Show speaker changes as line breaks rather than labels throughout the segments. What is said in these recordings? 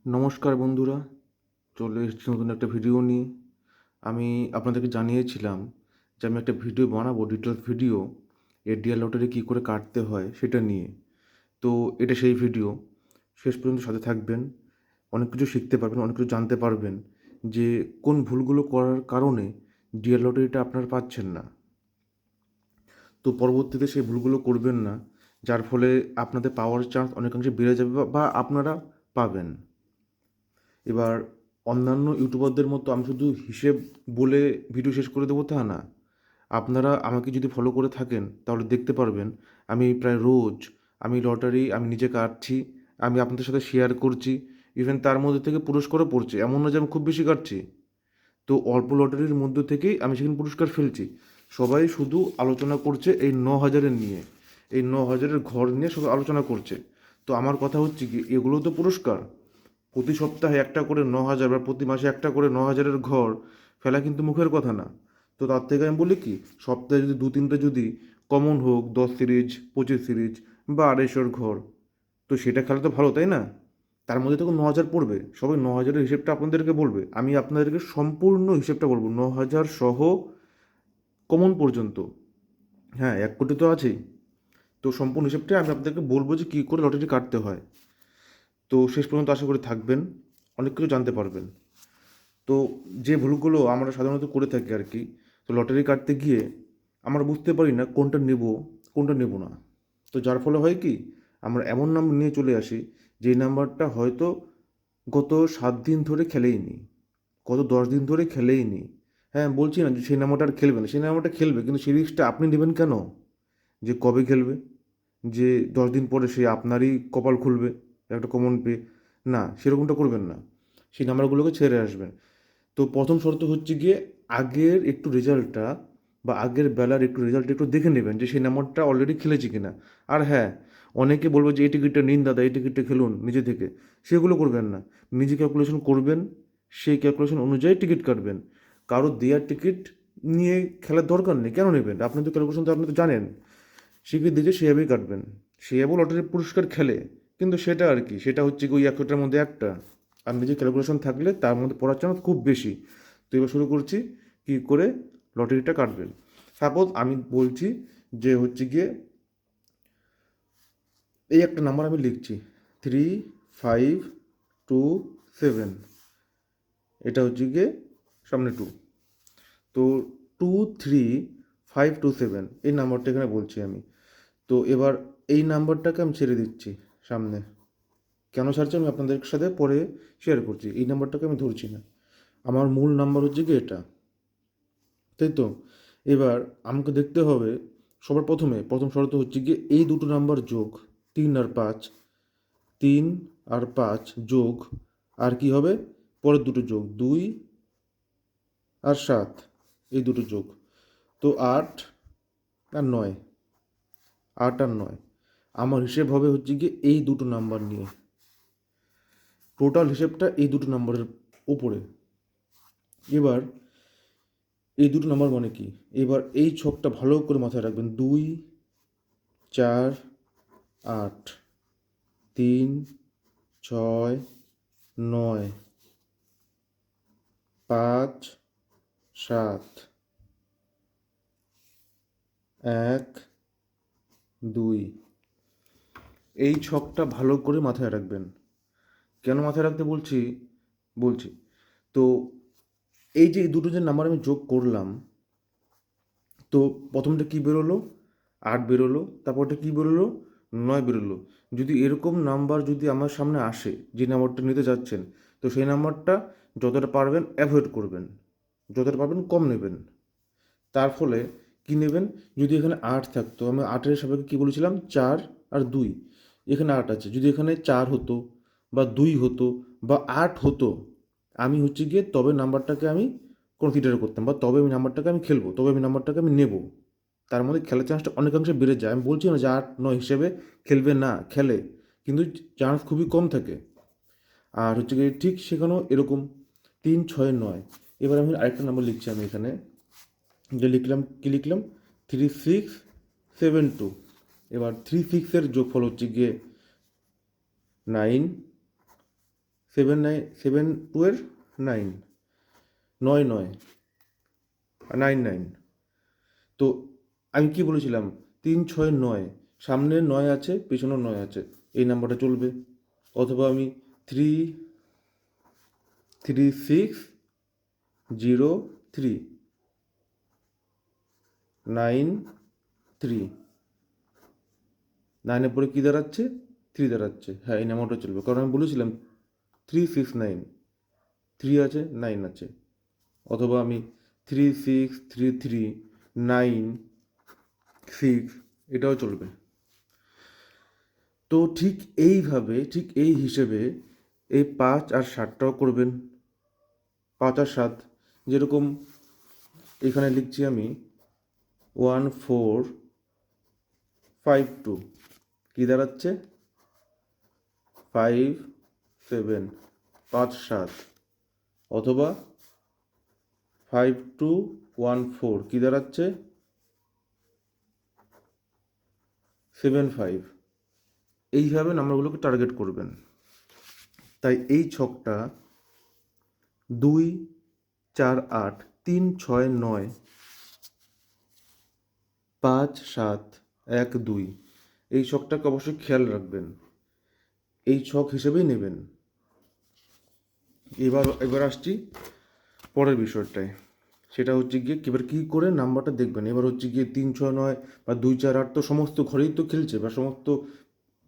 নমস্কার বন্ধুরা, চলে এসেছি নতুন একটা ভিডিও নিয়ে। আমি আপনাদেরকে জানিয়েছিলাম যে আমি একটা ভিডিও বানাবো, ডিটেলস ভিডিও, ডিয়ার লটারি কী করে কাটতে হয় সেটা নিয়ে। তো এটা সেই ভিডিও, শেষ পর্যন্ত সাথে থাকবেন, অনেক কিছু শিখতে পারবেন, অনেক কিছু জানতে পারবেন যে কোন ভুলগুলো করার কারণে ডিয়ার লটারিটা আপনারা পাচ্ছেন না। তো পরবর্তীতে সেই ভুলগুলো করবেন না, যার ফলে আপনাদের পাওয়ার চান্স অনেকাংশে বেড়ে যাবে বা আপনারা পাবেন। এবার অন্যান্য ইউটিউবারদের মতো আমি শুধু হিসেব বলে ভিডিও শেষ করে দেবো তা না। আপনারা আমাকে যদি ফলো করে থাকেন তাহলে দেখতে পারবেন আমি প্রায় রোজ লটারি আমি নিজে কাটছি, আমি আপনাদের সাথে শেয়ার করছি। ইভেন তার মধ্যে থেকে পুরস্কারও পড়ছে, এমন না যে আমি খুব বেশি কাটছি। তো অল্প লটারির মধ্য থেকেই আমি সেখানে পুরস্কার ফেলছি। সবাই শুধু আলোচনা করছে এই 9,000-এর নিয়ে, এই 9,000-এর ঘর নিয়ে সবাই আলোচনা করছে। তো আমার কথা হচ্ছে কি, এগুলো তো পুরস্কার। প্রতি সপ্তাহে একটা করে 9,000 বা প্রতি মাসে একটা করে 9,000-এর ঘর ফেলা কিন্তু মুখের কথা না। তো তার থেকে আমি বলি কি, সপ্তাহে যদি 2-3টে যদি কমন হোক, 10 সিরিজ, 25 সিরিজ বা 250-এর ঘর, তো সেটা খেলা তো ভালো, তাই না? তার মধ্যে তো 9,000 পড়বে, সবাই 9,000-এর হিসেবটা আপনাদেরকে বলবে, আমি আপনাদেরকে সম্পূর্ণ হিসেবটা বলবো, 9,000 সহ কমন পর্যন্ত। হ্যাঁ, 1 কোটি তো আছেই। তো সম্পূর্ণ হিসেবটা আমি আপনাদেরকে বলবো যে কী করে লটারি কাটতে হয়। তো শেষ পর্যন্ত আশা করি থাকবেন, অনেক কিছু জানতে পারবেন। তো যে ভুলগুলো আমরা সাধারণত করে থাকি আর কি, তো লটারি কাটতে গিয়ে আমরা বুঝতে পারি না কোনটা নেব, কোনটা নেব না। তো যার ফলে হয় কি, আমরা এমন নাম্বার নিয়ে চলে আসি যেই নাম্বারটা হয়তো গত 7 দিন ধরে খেলেই নি, গত 10 দিন ধরে খেলেই নি। হ্যাঁ, বলছি না যে সেই নাম্বারটা আর খেলবে না, সেই নাম্বারটা খেলবে, কিন্তু সেই রিস্কটা আপনি নেবেন কেন? যে কবে খেলবে, যে 10 দিন পরে সে আপনারই কপাল খুলবে একটা কমন পেয়ে। না, সেরকমটা করবেন না, সেই নাম্বারগুলোকে ছেড়ে আসবেন। তো প্রথম শর্ত হচ্ছে গিয়ে আগের একটু রেজাল্টটা বা আগের বেলার একটু রেজাল্ট একটু দেখে নেবেন যে সেই নাম্বারটা অলরেডি খেলেছি কিনা। আর হ্যাঁ, অনেকে বলবো যে এই টিকিটটা নিন দাদা, এই টিকিটটা খেলুন নিজে থেকে, সেগুলো করবেন না। নিজে ক্যালকুলেশন করবেন, সেই ক্যালকুলেশন অনুযায়ী টিকিট কাটবেন। কারো দেওয়ার টিকিট নিয়ে খেলার দরকার নেই, কেন নেবেন? আপনি তো ক্যালকুলেশন তো আপনি তো জানেন, শিখিয়ে দিয়েছে সেভাবেই কাটবেন। সেভাবে লটারির পুরস্কার খেলে, কিন্তু সেটা আর কি, সেটা হচ্ছে কি ওই 100টার মধ্যে একটা। আর নিজের ক্যালকুলেশন থাকলে তার মধ্যে পড়ার চান্স খুব বেশি। তো এবার শুরু করছি কী করে লটারিটা কাটবেন। সাপোজ আমি বলছি যে হচ্ছে গিয়ে এই একটা নাম্বার আমি লিখছি, 3527, এটা হচ্ছে গিয়ে সামনে 2। তো 23527 এই নাম্বারটা এখানে বলছি আমি। তো এবার এই নাম্বারটাকে আমি ছেড়ে দিচ্ছি সামনে। কেন ছাড়ছি আমি আপনাদের সাথে পরে শেয়ার করছি, এই নাম্বারটাকে আমি ধরছি না। আমার মূল নাম্বার হচ্ছে কি এটা, তাই তো? এবার আমাকে দেখতে হবে, সবার প্রথম শর্ত হচ্ছে গিয়ে এই দুটো নাম্বার যোগ, 3 আর 5, 3 আর 5 যোগ, আর কি হবে পরের দুটো যোগ, 2 আর 7, এই দুটো যোগ। তো 8 আর 9, 8 আর 9 আমার হিসেব হবে হচ্ছে গিয়ে এই দুটো নাম্বার নিয়ে। টোটাল হিসেবটা এই দুটো নাম্বারের উপরে। এবার এই দুটো নাম্বার মানে কি, এবার এই ছকটা ভালো করে মাথায় রাখবেন, 2, 4, 8, 3, 6, 9, 5, 7, 1, 2, এই ছকটা ভালো করে মাথায় রাখবেন। কেন মাথায় রাখতে বলছি, বলছি তো এই যে দুটো যে নাম্বার আমি যোগ করলাম, তো প্রথমটা কী বেরোলো, 8 বেরোলো, তারপরটা কী বেরোলো, 9 বেরোলো। যদি এরকম নাম্বার যদি আমার সামনে আসে, যে নাম্বারটা নিতে যাচ্ছেন, তো সেই নাম্বারটা যতটা পারবেন অ্যাভয়েড করবেন, যতটা পারবেন কম নেবেন। তার ফলে কী নেবেন, যদি এখানে 8 থাকতো, আমি 8-এর সাপেক্ষে কী বলেছিলাম, 4 আর 2, এখানে 8 আছে, যদি এখানে 4 হতো বা 2 হতো বা 8 হতো, আমি হচ্ছে গিয়ে তবে নাম্বারটাকে আমি কনসিডার করতাম, বা তবে আমি নাম্বারটাকে আমি খেলবো, তবে আমি নাম্বারটাকে আমি নেব। তার মধ্যে খেলার চান্সটা অনেকাংশে বেড়ে যায়। আমি বলছি না যে 8-9 হিসেবে খেলবে না, খেলে, কিন্তু চান্স খুবই কম থাকে। আর হচ্ছে গিয়ে ঠিক সেখানেও এরকম 3, 6, 9। এবার আমি আরেকটা নাম্বার লিখছি আমি এখানে, যে লিখলাম, কি লিখলাম, 3672। এবার 36-এর যোগফল হচ্ছে গিয়ে 9, 7 2 9, 9 9 9। তো আমি কি বলেছিলাম, 3 6 9, সামনে 9 আছে, পেছনেও 9 আছে, এই নাম্বারটা চলবে। অথবা আমি 3 3 6 0 3 9 3, 9-এর পরে কী দাঁড়াচ্ছে, 3 দাঁড়াচ্ছে। হ্যাঁ, এই নাম্বারটা চলবে, কারণ আমি বলেছিলাম 3 6 9, 3 আছে, 9 আছে। অথবা আমি 3 6 3 3 9 6, এটাও চলবে। তো ঠিক এইভাবে, ঠিক এই হিসেবে এই 5 আর 7টাও করবেন। 5 আর 7, যেরকম এখানে লিখছি আমি 1 4 5 2, কী দাঁড়াচ্ছে 5 7, 5 7। অথবা 5 2 1 4, কী দাঁড়াচ্ছে 7 5। এইভাবে নাম্বারগুলোকে টার্গেট করবেন। তাই এই ছকটা 2 4 8 3 6 9 5 7 1 2, এই ছকটাকে অবশ্যই খেয়াল রাখবেন, এই ছক হিসেবেই নেবেন। এবার আসছি পরের বিষয়টায়, সেটা হচ্ছে গিয়ে এবার কী করে নাম্বারটা দেখবেন। এবার হচ্ছে গিয়ে 3 6 9 বা 2 4 8 তো সমস্ত ঘরেই তো খেলছে, বা সমস্ত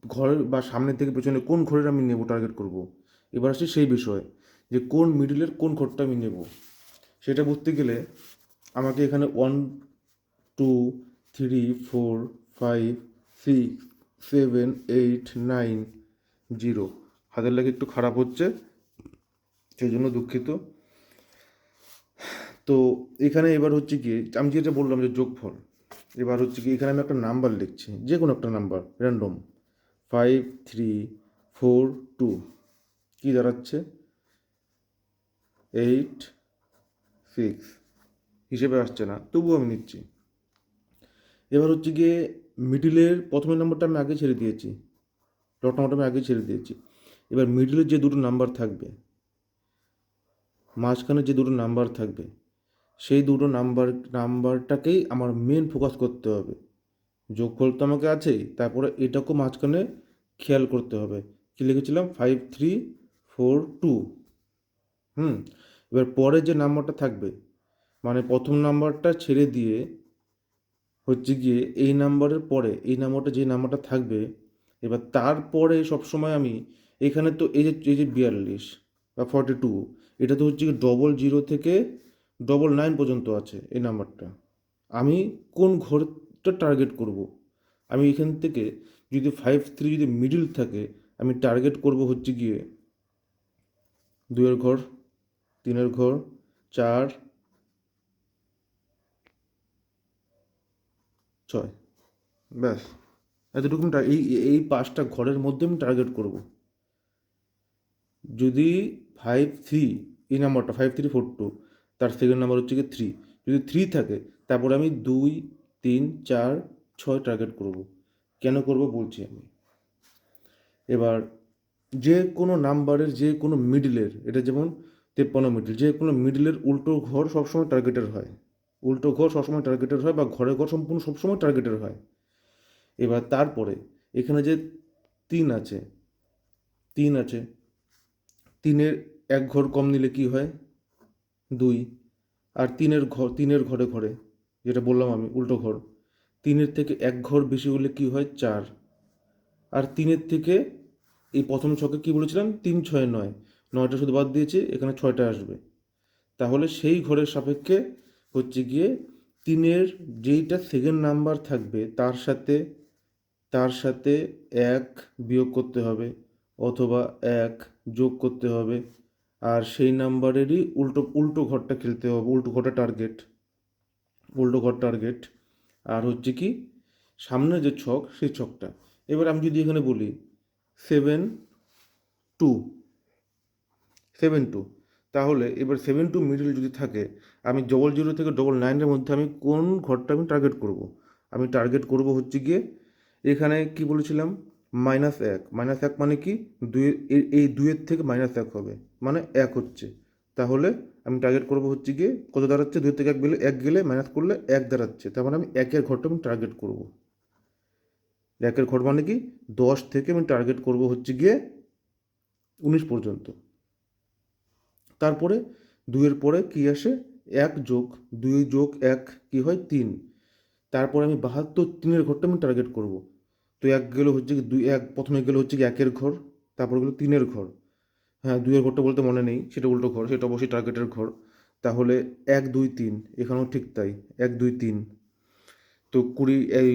ঘরের বা সামনে থেকে পেছনে কোন ঘরের আমি নেব, টার্গেট করব। এবার আসছি সেই বিষয় যে কোন মিডিলের কোন ঘরটা আমি নেব। সেটা বুঝতে গেলে আমাকে এখানে 1 2 3 4 5 6 7 8 9 0, হাতের লেখা একটু খারাপ হচ্ছে, সেই জন্য দুঃখিত। তো এখানে এবার হচ্ছে কি, আমি যেটা বললাম যে যোগফল, এবার হচ্ছে কি এখানে আমি একটা নাম্বার লিখছি, যে কোনো একটা নাম্বার র্যান্ডম, 5 3 4 2, কী দাঁড়াচ্ছে 8 6, হিসেবে আসছে না, তবুও আমি নিচ্ছি। এবার হচ্ছে গিয়ে মিডিলের প্রথমের নাম্বারটা আমি আগে ছেড়ে দিয়েছি, ডট নাম্বারটা আমি আগে ছেড়ে দিয়েছি। এবার মিডিলের যে দুটো নাম্বার থাকবে, মাঝখানে যে দুটো নাম্বার থাকবে, সেই দুটো নাম্বারটাকেই আমার মেন ফোকাস করতে হবে। যোগফল তো আমাকে আছেই, তারপরে এটাকেও মাঝখানে খেয়াল করতে হবে। কী লিখেছিলাম 5 3 4 2। এবার পরে যে নাম্বারটা থাকবে, মানে প্রথম নাম্বারটা ছেড়ে দিয়ে হচ্ছে গিয়ে এই নাম্বারের পরে এই নাম্বারটা যে নাম্বারটা থাকবে, এবার তারপরে সবসময় আমি এখানে তো এই যে 42 বা 42, এটা তো হচ্ছে কি 00 থেকে 99 পর্যন্ত আছে এই নাম্বারটা। আমি কোন ঘরটা টার্গেট করব, আমি এখান থেকে যদি 5 3 যদি মিডিল থাকে, আমি টার্গেট করব হচ্ছে গিয়ে 2-এর ঘর, 3-এর ঘর, 4 6, ব্যাস এতটুকু এই এই 5টা ঘরের মধ্যে আমি টার্গেট করব। যদি 5 3, এই নাম্বারটা 5 3 4 2, তার সেকেন্ড নাম্বার হচ্ছে কি 3, যদি 3 থাকে তারপরে আমি 2 3 4 6 টার্গেট করব। কেন করব বলছি আমি। এবার যে কোনো নাম্বারের যে কোনো মিডলের, এটা যেমন 53 মিডল, যে কোনো মিডলের উল্টো ঘর সবসময় টার্গেটের হয়, উল্টো ঘর সবসময় টার্গেটের হয়, বা ঘরের ঘর সম্পূর্ণ সবসময় টার্গেটের হয়। এবার তারপরে এখানে যে 3 আছে, 3 আছে, 3-এর এক ঘর কম নিলে কি হয় 2, আর 3-এর ঘরে ঘরে যেটা বললাম আমি উল্টো ঘর, 3-এর থেকে এক ঘর বেশি হলে কি হয় 4, আর 3-এর থেকে এই প্রথম ছকে কি বলেছিলাম 3 6 9, 9টা শুধু বাদ দিয়েছি, এখানে 6টা আসবে। তাহলে সেই ঘরের সাপেক্ষে হচ্ছে গিয়ে 3-এর যেইটা সেকেন্ড নাম্বার থাকবে তার সাথে 1 বিয়োগ করতে হবে, অথবা 1 যোগ করতে হবে, আর সেই নাম্বারেরই উল্টো উল্টো ঘরটা খেলতে হবে, উল্টো ঘরটা টার্গেট, উল্টো ঘর টার্গেট। আর হচ্ছে কি সামনে যে ছক সেই ছকটা। এবার আমি যদি এখানে বলি 7 2 7 2, তাহলে এবার 7 2 মিডল যদি থাকে, আমি 00 থেকে 99-এর মধ্যে আমি কোন ঘরটা আমি টার্গেট করব। আমি টার্গেট করব হচ্ছে গিয়ে এখানে কি বলেছিলাম, -1 মানে কি, এই 2-এর থেকে -1 হবে, মানে 1 হচ্ছে। তাহলে আমি টার্গেট করবো হচ্ছে গিয়ে কত দাঁড়াচ্ছে, 2 থেকে 1 গেলে মাইনাস করলে 1 দাঁড়াচ্ছে, তার মানে আমি 1-এর ঘরটা আমি টার্গেট করব। 1-এর ঘর মানে কি, 10 থেকে আমি টার্গেট করব হচ্ছে গিয়ে 19 পর্যন্ত। তারপরে 2-এর পরে কি আসে, 1 যোগ 2 যোগ 1 কি হয়, 3। তারপরে আমি 72 3-এর ঘরটা আমি টার্গেট করব। তো 1 গেলো হচ্ছে কি 2, 1 প্রথমে গেলো হচ্ছে কি 1-এর ঘর, তারপর গেলো 3-এর ঘর। হ্যাঁ, 2-এর ঘরটা বলতে মনে নেই, সেটা উল্টো ঘর, সেটা অবশ্যই টার্গেটের ঘর। তাহলে 1 2 3, এখানেও ঠিক তাই, 1 2 3। তো 20, এই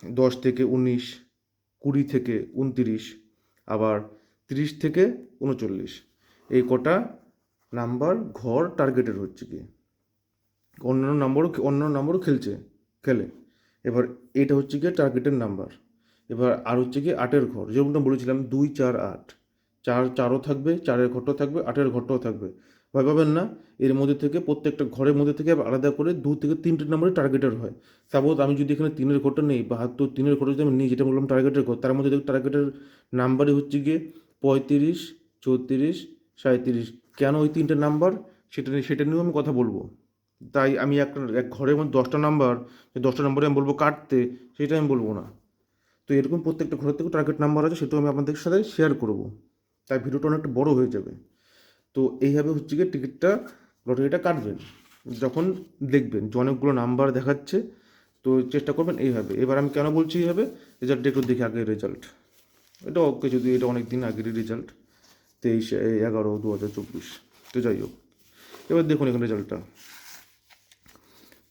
10 থেকে 19, 20 থেকে 29, আবার 30 থেকে 39, এই কটা নাম্বার ঘর টার্গেটের হচ্ছে কি। অন্যান্য নাম্বারও খেলে। এবার এটা হচ্ছে গিয়ে টার্গেটের নাম্বার। এবার আর হচ্ছে গিয়ে 8-এর ঘর, যেমনটা বলেছিলাম 2 4 8, 4ও থাকবে, 4-এর ঘরটাও থাকবে, 8-এর ঘরটাও থাকবে। ভয় পাবেন না, এর মধ্যে থেকে প্রত্যেকটা ঘরের মধ্যে থেকে আলাদা করে 2 থেকে 3টে নাম্বারে টার্গেটের হয়। সাপোজ আমি যদি এখানে 3-এর ঘরটা নেই, 72 3-এর ঘরটা যদি আমি নিই, যেটা বললাম টার্গেটের ঘর, তার মধ্যে টার্গেটের নাম্বারই হচ্ছে গিয়ে 35 34 37। কেন ওই 3টে নাম্বার, সেটা নিয়েও আমি কথা বলবো। তাই আমি এক ঘরের মধ্যে 10টা নাম্বার, যে 10টা নাম্বারে আমি বলবো কাটতে, সেটা আমি বলবো না। তো এরকম প্রত্যেকটা ঘরের থেকে টার্গেট নাম্বার আছে, সেটাও আমি আপনাদের সাথে শেয়ার করব। তাই ভিডিওটা অনেকটা বড় হয়ে যাবে। তো এইভাবে হচ্ছে গিয়ে লটারিটা কাটবেন। যখন দেখবেন যে অনেকগুলো নাম্বার দেখাচ্ছে, তো চেষ্টা করবেন এইভাবে। এবার আমি কেন বলছি এইভাবে, রেজাল্ট একটু দেখি, আগের রেজাল্ট। এটা ওকে, যদি এটা অনেক দিন আগেরই রেজাল্ট, 23/11/2024। তো যাই হোক, এবার দেখুন এখানে রেজাল্টটা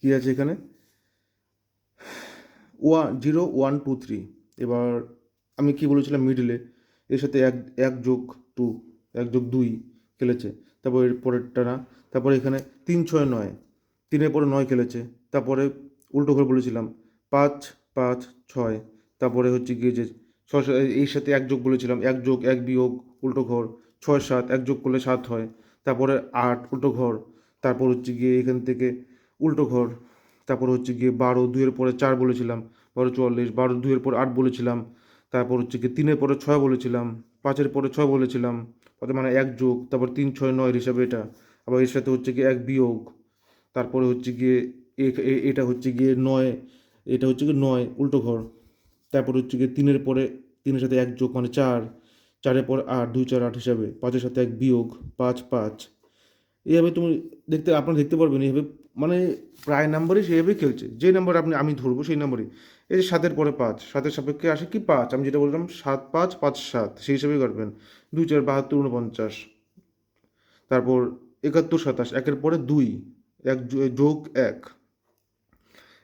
কী আছে। এখানে 0 1 2 3। এবার আমি কি বলেছিলাম, মিডলে এর সাথে 1 যোগ 2, 1 যোগ 2 খেলেছে। তারপর এর পরেরটা না, তারপরে এখানে 3 6 9, 3-এর পরে 9 খেলেছে। তারপরে উল্টো করে বলেছিলাম 5 5 6। তারপরে হচ্ছে গিয়ে যে 6, এর সাথে 1 যোগ বলেছিলাম, 1 যোগ 1 বিয়োগ উল্টো ঘর, 6 7, 1 যোগ করলে 7 হয়। তারপরে 8 উল্টো ঘর। তারপর হচ্ছে গিয়ে এখান থেকে উল্টো ঘর। তারপর হচ্ছে গিয়ে 12, 2-এর পরে 4 বলেছিলাম, 12 44, 12 2-এর পরে 8 বলেছিলাম। তারপর হচ্ছে গিয়ে 3-এর পরে 6 বলেছিলাম, 5-এর পরে 6 বলেছিলাম, তার মানে 1 যোগ, তারপর 3 6 9 হিসাবে এটা। আবার এর সাথে হচ্ছে গিয়ে 1 বিয়োগ। তারপরে হচ্ছে গিয়ে এটা হচ্ছে গিয়ে 9, এটা হচ্ছে গিয়ে 9 উল্টো ঘর। তারপর হচ্ছে গিয়ে 3-এর পরে 3-এর সাথে 1 যোগ মানে 4, 4-এর পরে 8, 2 4 8 হিসাবে, 5-এর সাথে 1 বিয়োগ, 5 5। এইভাবে তুমি আপনারা দেখতে পারবেন, এইভাবে মানে প্রায় নাম্বারই সেভাবেই খেলছে। যে নাম্বার আমি ধরবো সেই নাম্বারই। এই যে 7-এর পরে 5, 7-এর সাপেক্ষে আসে কি 5, আমি যেটা বললাম 7 5 5 7, সেই হিসাবেই কাটবেন। 2 4 72 49। তারপর 71 27, 1-এর পরে 2, 1 যোগ 1।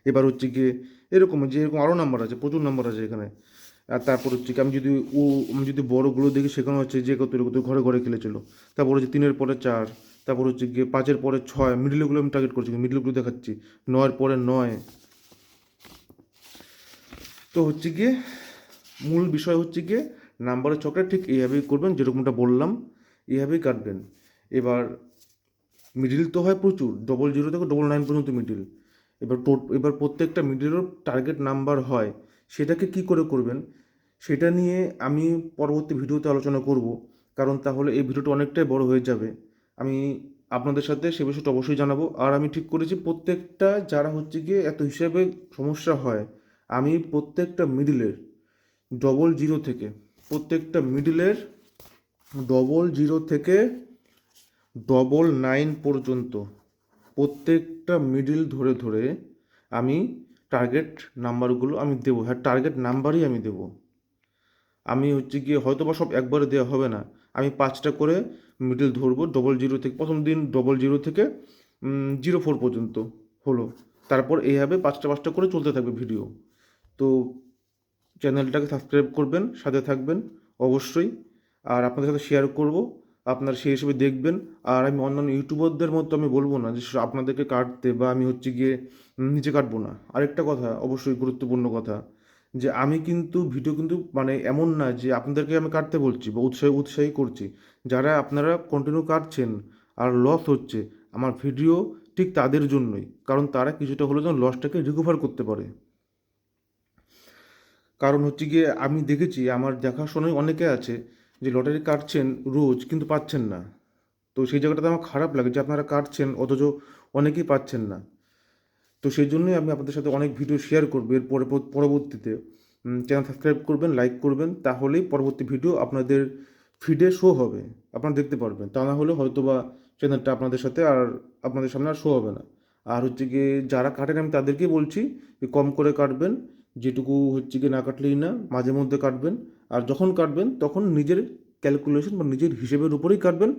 এবার হচ্ছে গিয়ে এরকম যেরকম আরও নাম্বার আছে, প্রচুর নাম্বার আছে এখানে। আর তারপর হচ্ছে কি, আমি যদি বড়গুলো দেখি, সেখানে হচ্ছে যে কত ঘরে ঘরে খেলেছিল। তারপর হচ্ছে 3-এর পরে 4, তারপর হচ্ছে গিয়ে 5-এর পরে 6, মিডলগুলো আমি টার্গেট করছি, মিডলগুলো দেখাচ্ছি, 9-এর পরে 9। তো হচ্ছে গিয়ে মূল বিষয় হচ্ছে গিয়ে নাম্বারের ছকটা ঠিক এইভাবেই করবেন, যেরকমটা বললাম এইভাবেই কাটবেন। এবার মিডিল তো হয় প্রচুর, 00 থেকে 99 পর্যন্ত মিডিল। এবার প্রত্যেকটা মিডিলেরও টার্গেট নাম্বার হয়, সেটাকে কি করে করবেন সেটা নিয়ে আমি পরবর্তী ভিডিওতে আলোচনা করব। কারণ তাহলে এই ভিডিওটা অনেকটাই বড় হয়ে যাবে। আমি আপনাদের সাথে সে বিষয়টা অবশ্যই জানাবো। আর আমি ঠিক করেছি, প্রত্যেকটা যারা হচ্ছে গিয়ে এত হিসাবে সমস্যা হয়, আমি প্রত্যেকটা মিডিলের 00 থেকে, প্রত্যেকটা মিডিলের 00 থেকে 99 পর্যন্ত প্রত্যেকটা মিডিল ধরে ধরে আমি টার্গেট নাম্বারগুলো আমি দেবো। হ্যাঁ, টার্গেট নাম্বারই আমি দেবো। আমি হচ্ছে গিয়ে হয়তো বা সব একবারে দেওয়া হবে না, আমি 5টা করে মিডিল ধরবো। 00 থেকে, প্রথম দিন 00 থেকে 04 পর্যন্ত হলো। তারপর এইভাবে 5টা 5টা করে চলতে থাকবে ভিডিও। তো চ্যানেলটাকে সাবস্ক্রাইব করবেন, সাথে থাকবেন অবশ্যই। আর আপনাদের সাথে শেয়ার করব, আপনারা সেই হিসেবে দেখবেন। আর আমি অন্যান্য ইউটিউবারদের মতো আমি বলবো না যে আপনাদেরকে কাটতে, বা আমি হচ্ছে গিয়ে নিজে কাটবো না। আরেকটা কথা, অবশ্যই গুরুত্বপূর্ণ কথা, যে আমি কিন্তু ভিডিও কিন্তু মানে এমন না যে আপনাদেরকে আমি কাটতে বলছি বা উৎসাহী করছি। যারা আপনারা কন্টিনিউ কাটছেন আর লস হচ্ছে, আমার ভিডিও ঠিক তাদের জন্যই, কারণ তারা কিছুটা হলেও যেন লসটাকে রিকভার করতে পারে। কারণ হচ্ছে গিয়ে আমি দেখেছি, আমার দেখাশোনায় অনেকে আছে যে লটারি কাটছেন রোজ কিন্তু পাচ্ছেন না। তো সেই জায়গাটাতে আমার খারাপ লাগে যে আপনারা কাটছেন অথচ অনেকেই পাচ্ছেন না। তো সেই জন্যই আমি আপনাদের সাথে অনেক ভিডিও শেয়ার করবো এর পরবর্তীতে। চ্যানেল সাবস্ক্রাইব করবেন, লাইক করবেন, তাহলেই পরবর্তী ভিডিও আপনাদের ফিডে শো হবে, আপনারা দেখতে পারবেন। তা না হলে হয়তো বা চ্যানেলটা আপনাদের সাথে আর আপনাদের সামনে আর শো হবে না। আর হচ্ছে গিয়ে যারা কাটেন আমি তাদেরকেই বলছি যে কম করে কাটবেন, যেটুকু হচ্ছে গিয়ে না কাটলেই না, মাঝে মধ্যে কাটবেন। আর যখন কাটবেন তখন নিজের ক্যালকুলেশন বা নিজের হিসেবের উপরেই কাটবেন।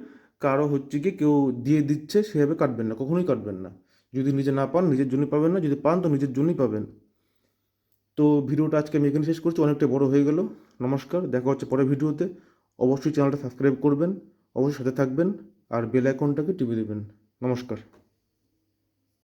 কারো হচ্ছে গিয়ে কেউ দিয়ে দিচ্ছে সেভাবে কাটবেন না, কখনোই কাটবেন না। যদি নিজে না পান নিজের জন্যই পাবেন না, যদি পান তো নিজের জন্যই পাবেন। তো ভিডিওটা আজকে আমি এখানে শেষ করছি, অনেকটা বড় হয়ে গেল। নমস্কার, দেখা হচ্ছে পরের ভিডিওতে। অবশ্যই চ্যানেলটা সাবস্ক্রাইব করবেন, অবশ্যই সাথে থাকবেন, আর বেল আইকনটাকে টিপে দেবেন। নমস্কার।